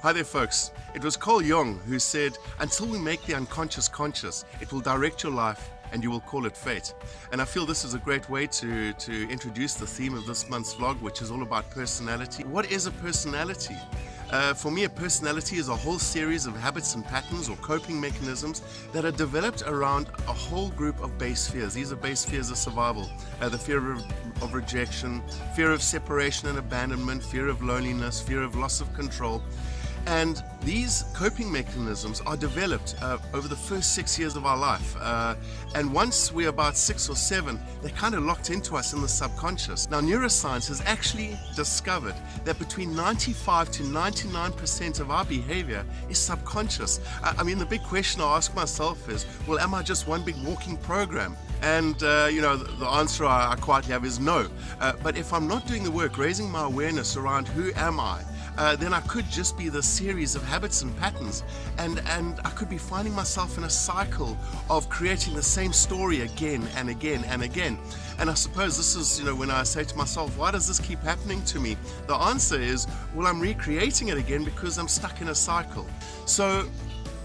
Hi there, folks. It was Colin who said, until we make the unconscious conscious, it will direct your life and you will call it fate. And I feel this is a great way to introduce the theme of this month's vlog, which is all about personality. What is a personality? For me, a personality is a whole series of habits and patterns or coping mechanisms that are developed around a whole group of base fears. These are base fears of survival, the fear of rejection, fear of separation and abandonment, fear of loneliness, fear of loss of control. And these coping mechanisms are developed over the first 6 years of our life. And once we're about 6 or 7, they're kind of locked into us in the subconscious. Now, neuroscience has actually discovered that between 95 to 99% of our behavior is subconscious. I mean, the big question I ask myself is, well, am I just one big walking program? And, the answer I quietly have is no. But if I'm not doing the work, raising my awareness around who am I, then I could just be this series of habits and patterns, and I could be finding myself in a cycle of creating the same story again and again and again. And I suppose this is, when I say to myself, why does this keep happening to me? The answer is, well, I'm recreating it again because I'm stuck in a cycle. So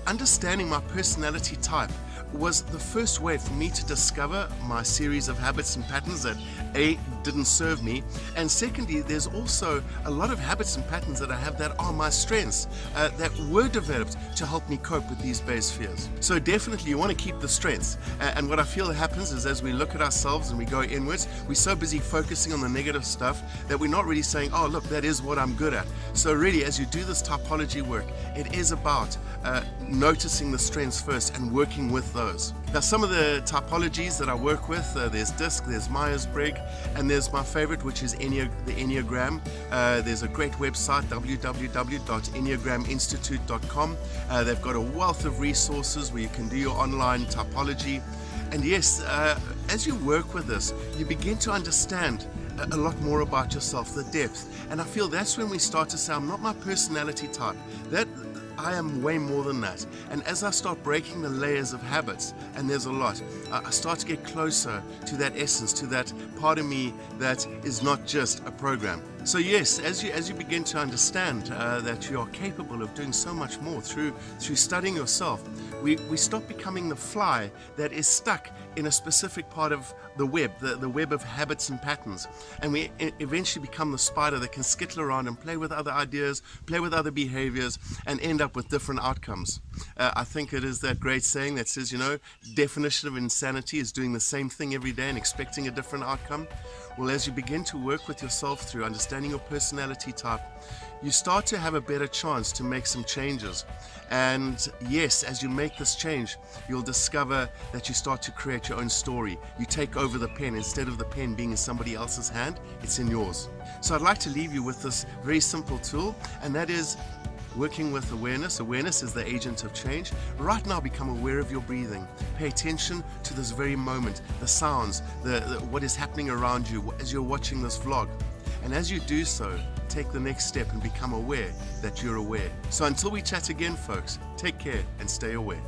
understanding my personality type was the first way for me to discover my series of habits and patterns that A, didn't serve me, and secondly, there's also a lot of habits and patterns that I have that are my strengths, that were developed to help me cope with these base fears. So definitely you want to keep the strengths, and what I feel happens is as we look at ourselves and we go inwards, we're so busy focusing on the negative stuff that we're not really saying, oh look, that is what I'm good at. So really, as you do this typology work, it is about noticing the strengths first and working with those. Now, some of the typologies that I work with, there's DISC, there's Myers-Briggs, and there's my favorite, which is the Enneagram. There's a great website, www.enneagraminstitute.com. They've got a wealth of resources where you can do your online typology. And yes, as you work with this, you begin to understand a lot more about yourself, the depth. And I feel that's when we start to say, I'm not my personality type. I am way more than that. And as I start breaking the layers of habits, and there's a lot, I start to get closer to that essence, to that part of me that is not just a program. So yes, as you begin to understand that you are capable of doing so much more through studying yourself, we stop becoming the fly that is stuck in a specific part of the web, the web of habits and patterns, and we eventually become the spider that can skittle around and play with other ideas, play with other behaviors, and end up with different outcomes. I think it is that great saying that says, definition of insanity is doing the same thing every day and expecting a different outcome. Well, as you begin to work with yourself through understanding your personality type, you start to have a better chance to make some changes. And yes, as you make this change, you'll discover that you start to create your own story. You take over the pen. Instead of the pen being in somebody else's hand, it's in yours. So I'd like to leave you with this very simple tool, and that is working with awareness. Awareness is the agent of change. Right now, become aware of your breathing. Pay attention to this very moment, the sounds, what is happening around you as you're watching this vlog. And as you do so, take the next step and become aware that you're aware. So until we chat again, folks, take care and stay aware.